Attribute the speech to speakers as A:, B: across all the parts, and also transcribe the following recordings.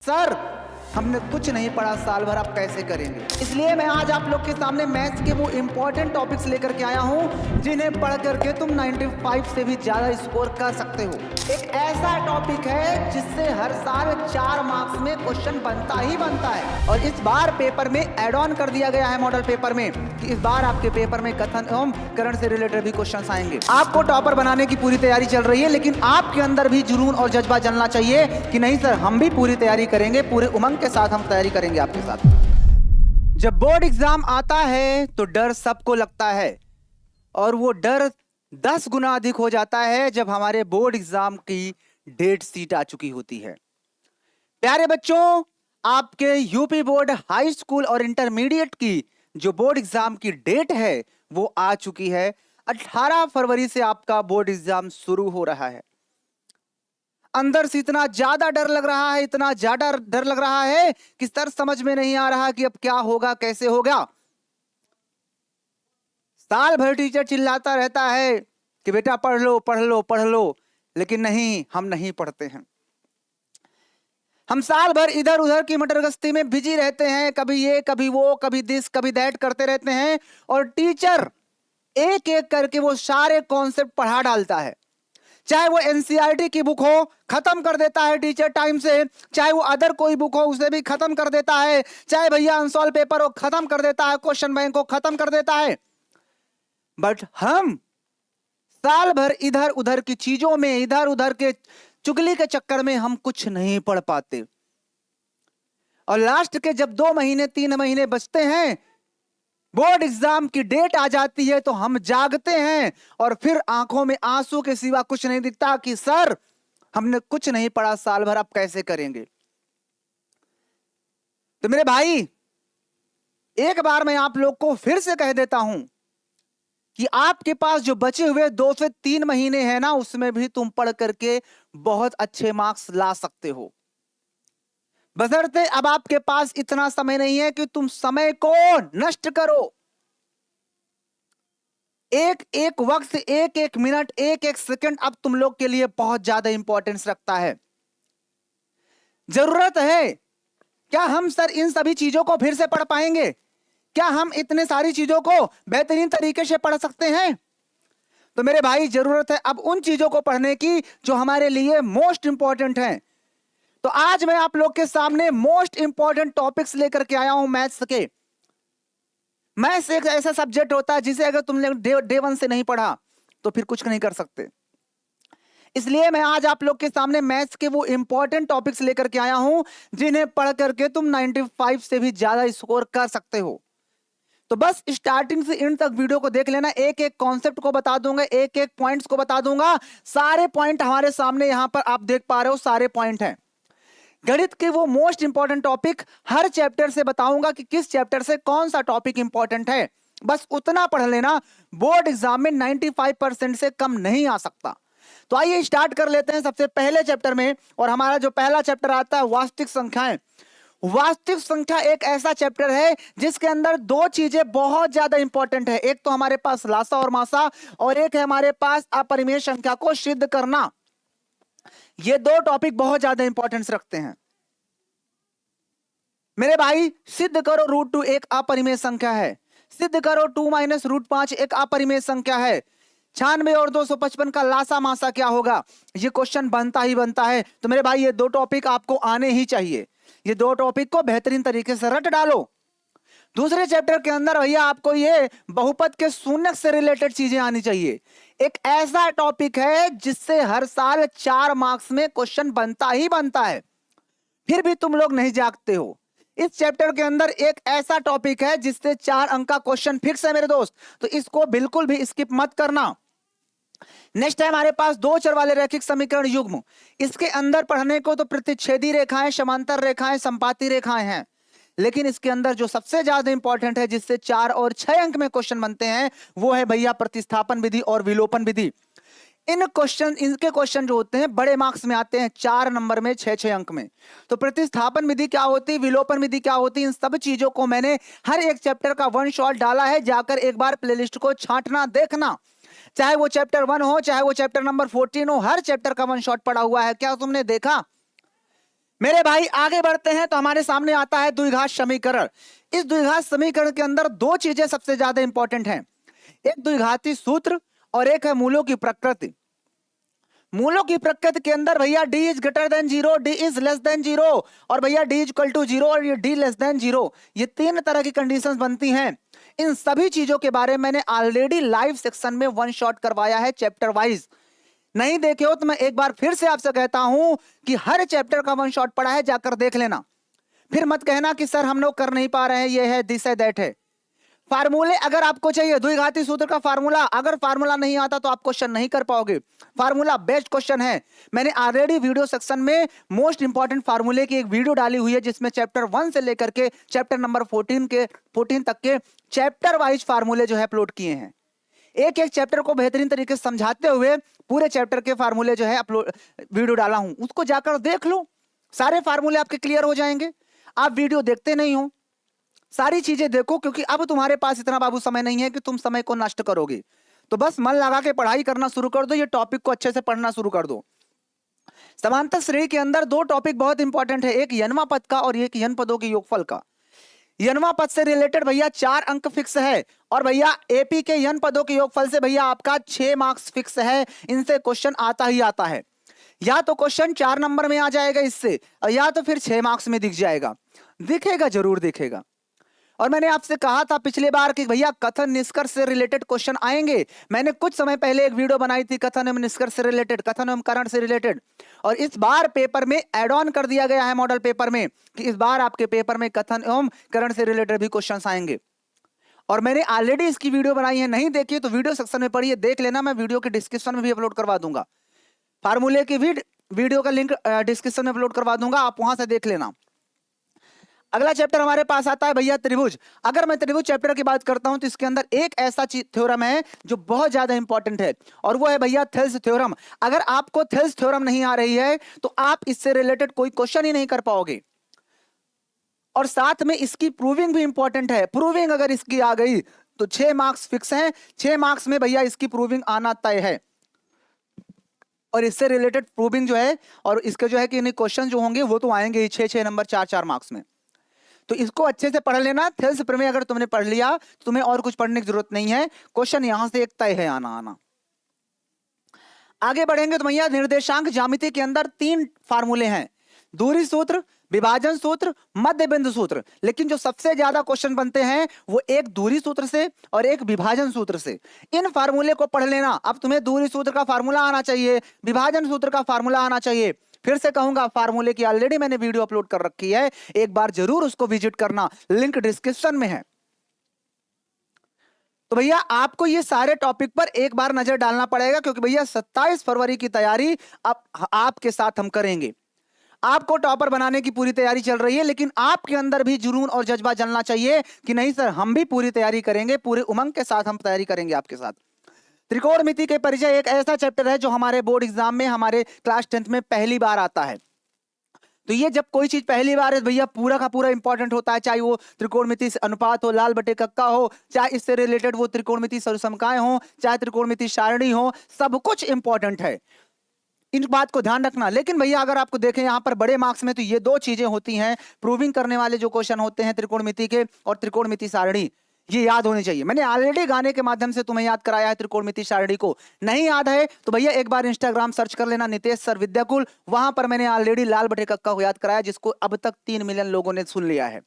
A: Sir हमने कुछ नहीं पढ़ा साल भर, आप कैसे करेंगे? इसलिए मैं आज आप लोग के सामने मैथ्स के वो इंपॉर्टेंट टॉपिक्स लेकर के आया हूं जिन्हें पढ़ करके तुम 95 से भी ज्यादा स्कोर कर सकते हो। एक ऐसा टॉपिक है जिससे हर साल 4 मार्क्स में क्वेश्चन बनता ही बनता है और इस बार पेपर में एड ऑन कर दिया गया है मॉडल पेपर में कि इस बार आपके पेपर में कथन एवं करण से रिलेटेड भी क्वेश्चन आएंगे। आपको टॉपर बनाने की पूरी तैयारी चल रही है, लेकिन आपके अंदर भी जुनून और जज्बा चलना चाहिए कि नहीं सर हम भी पूरी तैयारी करेंगे, पूरे उमंग के साथ हम तैयारी करेंगे आपके साथ। जब बोर्ड एग्जाम आता है तो डर सबको लगता है और वो डर 10 गुना अधिक हो जाता है जब हमारे बोर्ड एग्जाम की डेट शीट आ चुकी होती है। प्यारे बच्चों, आपके यूपी बोर्ड हाई स्कूल और इंटरमीडिएट की जो बोर्ड एग्जाम की डेट है वो आ चुकी है। 18 फरवरी से आपका बोर्ड एग्जाम शुरू हो रहा है। अंदर से इतना ज्यादा डर लग रहा है, इतना ज्यादा डर लग रहा है कि सर समझ में नहीं आ रहा कि अब क्या होगा, कैसे होगा। साल भर टीचर चिल्लाता रहता है कि बेटा पढ़ लो पढ़ लो पढ़ लो, लेकिन नहीं, हम नहीं पढ़ते हैं। हम साल भर इधर उधर की मटरगश्ती में बिजी रहते हैं, कभी ये कभी वो कभी दिस कभी दैट करते रहते हैं और टीचर एक एक करके वो सारे कॉन्सेप्ट पढ़ा डालता है। चाहे वो एनसीईआरटी की बुक हो, खत्म कर देता है टीचर टाइम से, चाहे वो अदर कोई बुक हो उसे भी खत्म कर देता है, चाहे भैया अनसॉल्व पेपर हो खत्म कर देता है, क्वेश्चन बैंक को खत्म कर देता है। बट हम साल भर इधर उधर की चीजों में, इधर उधर के चुगली के चक्कर में हम कुछ नहीं पढ़ पाते और लास्ट के जब 2 महीने 3 महीने बचते हैं, बोर्ड एग्जाम की डेट आ जाती है तो हम जागते हैं और फिर आंखों में आंसू के सिवा कुछ नहीं दिखता कि सर हमने कुछ नहीं पढ़ा साल भर, अब कैसे करेंगे? तो मेरे भाई, एक बार मैं आप लोग को फिर से कह देता हूं कि आपके पास जो बचे हुए 2 से 3 महीने हैं ना, उसमें भी तुम पढ़ करके बहुत अच्छे मार्क्स ला सकते हो। बशर्ते अब आपके पास इतना समय नहीं है कि तुम समय को नष्ट करो। एक एक वक्त, एक एक मिनट, एक एक सेकंड अब तुम लोग के लिए बहुत ज्यादा इंपॉर्टेंस रखता है। जरूरत है क्या हम सर इन सभी चीजों को फिर से पढ़ पाएंगे? क्या हम इतने सारी चीजों को बेहतरीन तरीके से पढ़ सकते हैं? तो मेरे भाई, जरूरत है अब उन चीजों को पढ़ने की जो हमारे लिए मोस्ट इंपॉर्टेंट हैं। तो आज मैं आप लोग के सामने मोस्ट इंपॉर्टेंट टॉपिक्स लेकर के आया हूं मैथ्स के। मैथ्स एक ऐसा सब्जेक्ट होता है जिसे अगर तुमने डे 1 से नहीं पढ़ा तो फिर कुछ नहीं कर सकते। इसलिए मैं आज आप लोग के सामने मैथ्स के वो इंपॉर्टेंट टॉपिक्स लेकर के आया हूं जिन्हें पढ़ करके तुम 95 से भी ज्यादा स्कोर कर सकते हो। तो बस स्टार्टिंग से एंड तक वीडियो को देख लेना, एक एक कॉन्सेप्ट को बता दूंगा, एक एक पॉइंट्स को बता दूंगा। सारे पॉइंट हमारे सामने यहां पर आप देख पा रहे हो, सारे पॉइंट हैं। गणित के वो मोस्ट इंपॉर्टेंट टॉपिक हर चैप्टर से बताऊंगा कि किस चैप्टर से कौन सा टॉपिक इंपॉर्टेंट है। बस उतना पढ़ लेना, बोर्ड एग्जाम में 95% से कम नहीं आ सकता। तो आइए स्टार्ट कर लेते हैं सबसे पहले चैप्टर में। और हमारा जो पहला चैप्टर आता है वास्तविक संख्याएं। वास्तविक संख्या एक ऐसा चैप्टर है जिसके अंदर 2 चीजें बहुत ज्यादा इंपॉर्टेंट है। एक तो हमारे पास लासा और मासा और एक है हमारे पास अपरिमेय संख्या को सिद्ध करना। ये 2 टॉपिक बहुत ज्यादा इंपॉर्टेंस रखते हैं। मेरे भाई, सिद्ध करो √2 एक अपरिमेय संख्या है, सिद्ध करो 2 - √5 एक अपरिमेय संख्या है, 96 और 255 का लासा मासा क्या होगा, ये क्वेश्चन बनता ही बनता है। तो मेरे भाई, ये 2 टॉपिक आपको आने ही चाहिए। ये 2 टॉपिक को बेहतरीन तरीके से रट डालो। दूसरे चैप्टर के अंदर भैया आपको ये बहुपद के शून्य से रिलेटेड चीजें आनी चाहिए। एक ऐसा टॉपिक है जिससे हर साल 4 मार्क्स में क्वेश्चन बनता ही बनता है, फिर भी तुम लोग नहीं जागते हो। इस चैप्टर के अंदर एक ऐसा टॉपिक है जिससे 4 अंक का क्वेश्चन फिक्स है मेरे दोस्त, तो इसको बिल्कुल भी स्किप मत करना। नेक्स्ट है हमारे पास 2 चर वाले रैखिक समीकरण युग्म। इसके अंदर पढ़ने को तो प्रतिच्छेदी रेखाएं, समांतर रेखाएं, संपाती रेखाएं हैं, लेकिन इसके अंदर जो सबसे ज्यादा इंपॉर्टेंट है जिससे 4 और 6 अंक में क्वेश्चन बनते हैं वो है भैया प्रतिस्थापन विधि और विलोपन विधि। इनके क्वेश्चन जो होते हैं बड़े मार्क्स में आते हैं, 4 नंबर में, 6 अंक में। तो प्रतिस्थापन विधि क्या होती है, विलोपन विधि क्या होती है, इन सब चीजों को मैंने हर एक चैप्टर का 1 शॉट डाला है। जाकर एक बार प्लेलिस्ट को छांटना, देखना, चाहे वो चैप्टर 1 हो, चाहे वो चैप्टर नंबर 14 हो, हर चैप्टर का 1 शॉट पड़ा हुआ है। क्या तुमने देखा? मेरे भाई आगे बढ़ते हैं तो हमारे सामने आता है द्विघात समीकरण। इस द्विघात समीकरण के अंदर दो चीजें सबसे ज्यादा इंपॉर्टेंट हैं, एक द्विघाती सूत्र और एक है मूलों की प्रकृति। मूलों की प्रकृति के अंदर भैया d is greater than zero, d is less than zero, और भैया d is equal to zero और ये d लेस देन जीरो, ये तीन तरह की कंडीशंस बनती हैं। इन सभी चीजों के बारे में मैंने ऑलरेडी लाइव सेक्शन में वन शॉट करवाया है चैप्टर वाइज। नहीं देखे हो तो मैं एक बार फिर से आपसे कहता हूं कि हर चैप्टर का वन शॉट पड़ा है, जाकर देख लेना। फिर मत कहना कि सर हम लोग कर नहीं पा रहे हैं, ये है दिस है दैट है। फार्मूले अगर आपको चाहिए, द्विघाती सूत्र का फार्मूला, अगर फार्मूला नहीं आता तो आप क्वेश्चन नहीं कर पाओगे। फार्मूला बेस्ट क्वेश्चन है। मैंने ऑलरेडी वीडियो सेक्शन में मोस्ट इंपॉर्टेंट फार्मूले की एक वीडियो डाली हुई है, जिसमें चैप्टर 1 से लेकर के चैप्टर नंबर 14 तक के चैप्टर वाइज फार्मूले जो है अपलोड किए हैं। एक एक चैप्टर को बेहतरीन तरीके से समझाते हुए पूरे चैप्टर के फार्मूले जो है अपलोड वीडियो डाला हूं, उसको जाकर देख लो, सारे फार्मूले आपके क्लियर हो जाएंगे। आप वीडियो देखते नहीं हो, सारी चीजें देखो, क्योंकि अब तुम्हारे पास इतना बाबू समय नहीं है कि तुम समय को नष्ट करोगे। तो बस मन लगा के पढ़ाई करना शुरू कर दो, ये टॉपिक को अच्छे से पढ़ना शुरू कर दो। समांतर श्रेणी के अंदर दो टॉपिक बहुत इंपॉर्टेंट है, एक यनवा पद का और एक यन पदों के योगफल का। यनवा पद से रिलेटेड भैया 4 अंक फिक्स है, और भैया एपी के यन पदों के योगफल से भैया आपका 6 मार्क्स फिक्स है। इनसे क्वेश्चन आता ही आता है, या तो क्वेश्चन 4 नंबर में आ जाएगा इससे, या तो फिर 6 मार्क्स में दिख जाएगा, दिखेगा जरूर दिखेगा। और मैंने आपसे कहा था पिछले बार कि भैया कथन निष्कर्ष से रिलेटेड क्वेश्चन आएंगे। मैंने कुछ समय पहले एक वीडियो बनाई थी कथन एवं निष्कर्ष से रिलेटेड, कथन एवं कारण से रिलेटेड, और इस बार पेपर में एड ऑन कर दिया गया है मॉडल पेपर में कि इस बार आपके पेपर में कथन एवं करण से रिलेटेड भी क्वेश्चंस आएंगे। और मैंने ऑलरेडी इसकी वीडियो बनाई है, नहीं देखी तो वीडियो सेक्शन में पढ़िए, देख लेना, मैं वीडियो के डिस्क्रिप्शन में भी अपलोड करवा दूंगा। फार्मूले की भी वीडियो का लिंक डिस्क्रिप्शन में अपलोड करवा दूंगा, आप वहां से देख लेना। अगला चैप्टर हमारे पास आता है भैया त्रिभुज। अगर मैं त्रिभुज चैप्टर की बात करता हूं तो इसके अंदर एक ऐसा थ्योरम है जो बहुत ज्यादा इंपॉर्टेंट है, और वो है भैया थेल्स थ्योरम। अगर आपको थेल्स थ्योरम नहीं आ रही है तो आप इससे रिलेटेड कोई क्वेश्चन ही नहीं कर पाओगे, और साथ में इसकी प्रूविंग भी इंपॉर्टेंट है। प्रूविंग अगर इसकी आ गई तो 6 मार्क्स फिक्स हैं, 6 मार्क्स में भैया इसकी प्रूविंग आना तय है। और इससे रिलेटेड प्रूविंग जो है और इसके जो है कि क्वेश्चन जो होंगे वो तो आएंगे ही 6-6 नंबर 4-4 मार्क्स में। तो इसको अच्छे से पढ़ लेना। थेल्स प्रमेय अगर तुमने पढ़ लिया तो तुम्हें और कुछ पढ़ने की जरूरत नहीं है, क्वेश्चन यहां से एक तय है आना। आगे बढ़ेंगे तो भैया निर्देशांक ज्यामिति के अंदर 3 फार्मूले हैं, दूरी सूत्र, विभाजन सूत्र, मध्य बिंदु सूत्र। लेकिन जो सबसे ज्यादा क्वेश्चन बनते हैं वो एक दूरी सूत्र से और एक विभाजन सूत्र से। इन फार्मूले को पढ़ लेना। अब तुम्हें दूरी सूत्र का फार्मूला आना चाहिए, विभाजन सूत्र का फार्मूला आना चाहिए। फिर से कहूंगा, फार्मूले की ऑलरेडी मैंने वीडियो अपलोड कर रखी है, एक बार जरूर उसको विजिट करना, लिंक डिस्क्रिप्शन में है। तो भैया आपको ये सारे टॉपिक पर एक बार नजर डालना पड़ेगा, क्योंकि भैया 27 फरवरी की तैयारी अब आपके साथ हम करेंगे। आपको टॉपर बनाने की पूरी तैयारी चल रही है, लेकिन आपके अंदर भी जुनून और जज्बा जलना चाहिए कि नहीं सर हम भी पूरी तैयारी करेंगे, पूरे उमंग के साथ हम तैयारी करेंगे आपके साथ। त्रिकोणमिति के परिचय एक ऐसा चैप्टर है जो हमारे बोर्ड एग्जाम में हमारे क्लास 10th में पहली बार आता है। तो ये जब कोई चीज पहली बार है भैया पूरा का पूरा इंपॉर्टेंट होता है, चाहे वो त्रिकोणमिति अनुपात हो, लाल बटे कक्का हो, चाहे इससे रिलेटेड वो त्रिकोणमिति सर्वसमकाएं हो, चाहे त्रिकोणमिति सारणी हो, सब कुछ इंपॉर्टेंट है, इन बात को ध्यान रखना। लेकिन भैया अगर आपको देखें यहाँ पर बड़े मार्क्स में तो ये 2 चीजें होती हैं, प्रूविंग करने वाले जो क्वेश्चन होते हैं त्रिकोणमिति के और त्रिकोणमिति सारणी, ये याद होनी चाहिए। मैंने ऑलरेडी गाने के माध्यम से तुम्हें याद कराया है त्रिकोणमिति सारणी को, नहीं याद है तो भैया एक बार इंस्टाग्राम सर्च कर लेना नितेश सर विद्याकुल, वहां पर मैंने ऑलरेडी लाल बटे कक्का को याद कराया, जिसको अब तक 3 मिलियन लोगों ने सुन लिया है।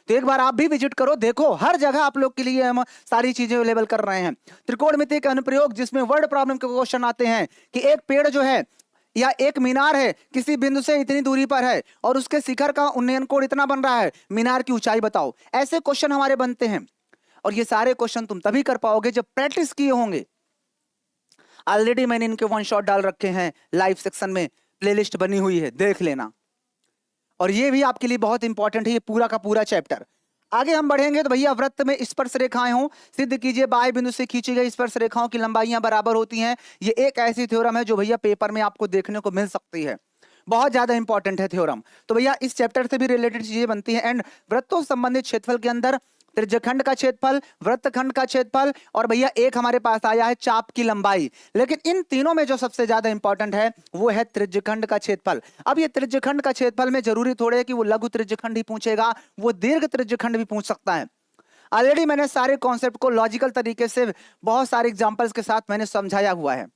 A: तो एक बार आप भी विजिट करो, देखो हर जगह आप लोग के लिए हम सारी चीजें अवेलेबल कर रहे हैं। त्रिकोणमिति के अनुप्रयोग जिसमें वर्ड प्रॉब्लम के क्वेश्चन आते हैं कि एक पेड़ जो है या एक मीनार है किसी बिंदु से इतनी दूरी पर है और उसके शिखर का उन्नयन कोण इतना बन रहा है, मीनार की ऊंचाई बताओ, ऐसे क्वेश्चन हमारे बनते हैं। और ये सारे क्वेश्चन तुम तभी कर पाओगे जब प्रैक्टिस किए होंगे। ऑलरेडी मैंने इनके वन शॉट डाल रखे हैं, लाइव सेक्शन में प्लेलिस्ट बनी हुई है, देख लेना। और ये भी आपके लिए बहुत इंपॉर्टेंट है, ये पूरा का पूरा चैप्टर। आगे हम बढ़ेंगे तो भैया वृत्त में स्पर्श रेखाएं हों, सिद्ध कीजिए बाह्य बिंदु से खींची गई स्पर्श रेखाओं की लंबाइयां बराबर होती हैं। ये एक ऐसी थ्योरम है जो भैया पेपर में आपको देखने को मिल सकती है, बहुत ज्यादा इंपॉर्टेंट है थ्योरम। तो भैया इस चैप्टर से भी रिलेटेड चीजें बनती हैं। एंड वृत्तों से संबंधित क्षेत्रफल के अंदर त्रिज्यखंड का क्षेत्रफल, वृत्तखंड का क्षेत्रफल, और भैया एक हमारे पास आया है चाप की लंबाई। लेकिन इन तीनों में जो सबसे ज्यादा इंपॉर्टेंट है वो है त्रिज्यखंड का क्षेत्रफल। अब ये त्रिज्यखंड का क्षेत्रफल में जरूरी थोड़े है कि वो लघु त्रिज्यखंड ही पूछेगा, वो दीर्घ त्रिज्यखंड भी पूछ सकता है। ऑलरेडी मैंने सारे कॉन्सेप्ट को लॉजिकल तरीके से बहुत सारे एग्जांपल्स के साथ मैंने समझाया हुआ है।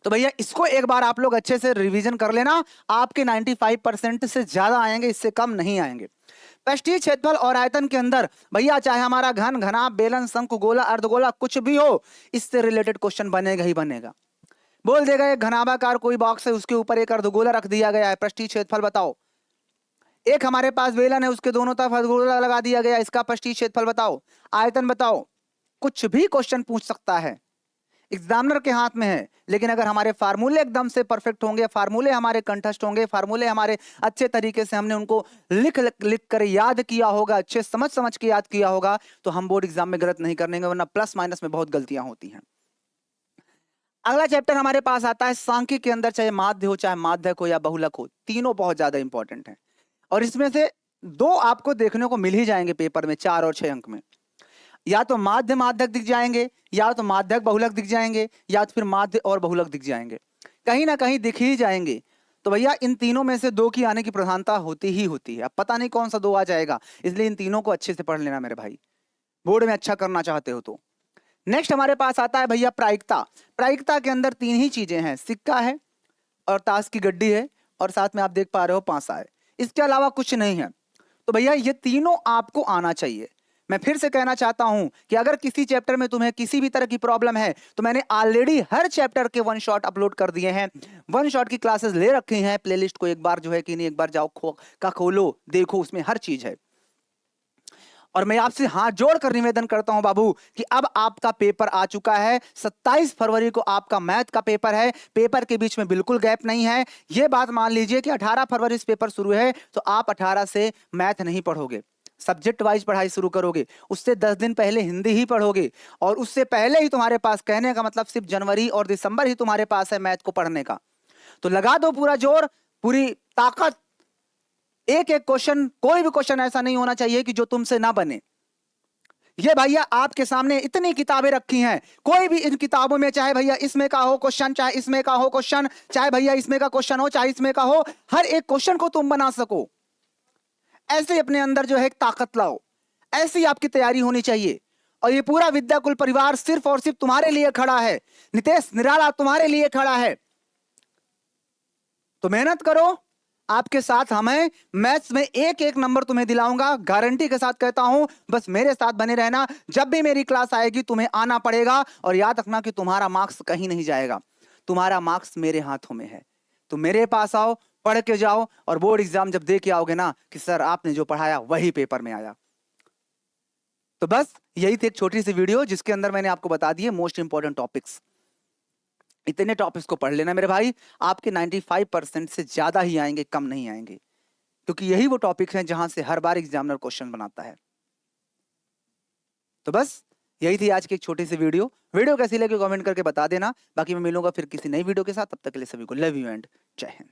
A: तो भैया इसको एक बार आप लोग अच्छे से रिवीजन कर लेना, आपके 95% से ज्यादा आएंगे, इससे कम नहीं आएंगे। पृष्ठीय क्षेत्रफल और आयतन के अंदर भैया चाहे हमारा घन, घनाभ, बेलन, शंकु, गोला, अर्धगोला कुछ भी हो, इससे रिलेटेड क्वेश्चन बनेगा ही बनेगा। बोल देगा एक घनाभाकार कोई बॉक्स है, उसके ऊपर एक अर्धगोला रख दिया गया है, पृष्ठीय क्षेत्रफल बताओ। एक हमारे पास बेलन है, उसके दोनों तरफ अर्धगोला लगा दिया गया, इसका पृष्ठीय क्षेत्रफल बताओ, आयतन बताओ। कुछ भी क्वेश्चन पूछ सकता है, एग्जामिनर के हाथ में है। लेकिन अगर हमारे फार्मूले एकदम से परफेक्ट होंगे, फार्मूले हमारे कंठस्थ होंगे, फार्मूले हमारे अच्छे तरीके से हमने उनको लिख लिख कर याद किया होगा, अच्छे समझ समझ के याद किया होगा, तो हम बोर्ड एग्जाम में गलत नहीं करेंगे, वरना प्लस माइनस में बहुत गलतियां होती हैं। अगला चैप्टर हमारे पास आता है सांख्यिकी के अंदर, चाहे माध्य हो, चाहे माध्यक हो या बहुलक हो, तीनों बहुत ज्यादा इंपॉर्टेंट है। और इसमें से दो आपको देखने को मिल ही जाएंगे पेपर में 4 और 6 अंक में। या तो माध्य माध्यक दिख जाएंगे, या तो माध्यक बहुलक दिख जाएंगे, या तो फिर माध्य और बहुलक दिख जाएंगे, कहीं ना कहीं दिख ही जाएंगे। तो भैया इन तीनों में से 2 की आने की प्रधानता होती ही होती है। अब पता नहीं कौन सा 2 आ जाएगा, इसलिए इन तीनों को अच्छे से पढ़ लेना मेरे भाई, बोर्ड में अच्छा करना चाहते हो तो। नेक्स्ट हमारे पास आता है भैया प्रायिकता। प्रायिकता के अंदर 3 ही चीजें हैं, सिक्का है और ताश की गड्डी है, और साथ में आप देख पा रहे हो पासा है, इसके अलावा कुछ नहीं है। तो भैया ये तीनों आपको आना चाहिए। मैं फिर से कहना चाहता हूं कि अगर किसी चैप्टर में तुम्हें किसी भी तरह की प्रॉब्लम है, तो मैंने ऑलरेडी हर चैप्टर के 1 शॉट अपलोड कर दिए हैं, 1 शॉट की क्लासेस ले रखी हैं। प्लेलिस्ट को एक बार जो है कि नहीं, एक बार जाओ खोलो, देखो, उसमें हर चीज है। और मैं आपसे हाथ जोड़कर निवेदन करता हूं बाबू कि अब आपका पेपर आ चुका है, 27 फरवरी को आपका मैथ का पेपर है। पेपर के बीच में बिल्कुल गैप नहीं है। यह बात मान लीजिए कि 18 फरवरी से पेपर शुरू है, तो आप 18 से मैथ नहीं पढ़ोगे, सब्जेक्ट वाइज पढ़ाई शुरू करोगे। उससे 10 दिन पहले हिंदी ही पढ़ोगे, और उससे पहले ही तुम्हारे पास, कहने का मतलब सिर्फ जनवरी और दिसंबर ही तुम्हारे पास है मैथ को पढ़ने का। तो लगा दो पूरा जोर, पूरी ताकत। एक एक क्वेश्चन, कोई भी क्वेश्चन ऐसा नहीं होना चाहिए कि जो तुमसे ना बने। ये भैया आपके सामने इतनी किताबें रखी हैं, कोई भी इन किताबों में, चाहे भैया इसमें का हो क्वेश्चन, चाहे इसमें का हो क्वेश्चन, चाहे भैया इसमें का क्वेश्चन हो, चाहे इसमें का हो, हर एक क्वेश्चन को तुम बना सको। ऐसे अपने अंदर जो है एक ताकत लाओ, ऐसी आपकी तैयारी होनी चाहिए। और ये पूरा विद्याकुल परिवार सिर्फ और सिर्फ तुम्हारे लिए खड़ा है, नितेश निराला तुम्हारे लिए खड़ा है। तो मेहनत करो, आपके साथ हम हैं। मैथ्स में एक एक नंबर तुम्हें दिलाऊंगा, गारंटी के साथ कहता हूं। बस मेरे साथ बने रहना, जब भी मेरी क्लास आएगी तुम्हें आना पड़ेगा। और याद रखना कि तुम्हारा मार्क्स कहीं नहीं जाएगा, तुम्हारा मार्क्स मेरे हाथों में है। तो मेरे पास आओ, पढ़ के जाओ, और बोर्ड एग्जाम जब दे के आओगे ना कि सर आपने जो पढ़ाया वही पेपर में आया। तो बस यही थी एक छोटी सी वीडियो, जिसके अंदर मैंने आपको बता दिए मोस्ट इंपॉर्टेंट टॉपिक्स। इतने टॉपिक्स को पढ़ लेना मेरे भाई, आपके 95% से ज्यादा ही आएंगे, कम नहीं आएंगे, क्योंकि यही वो टॉपिक्स हैं जहां से हर बार एग्जामिनर क्वेश्चन बनाता है। तो बस यही थी आज की एक छोटी सी वीडियो। वीडियो कैसी लगी कमेंट करके बता देना। बाकी मैं मिलूंगा फिर किसी नई वीडियो के साथ, तब तक के लिए सभी को लव यू एंड जय हिंद।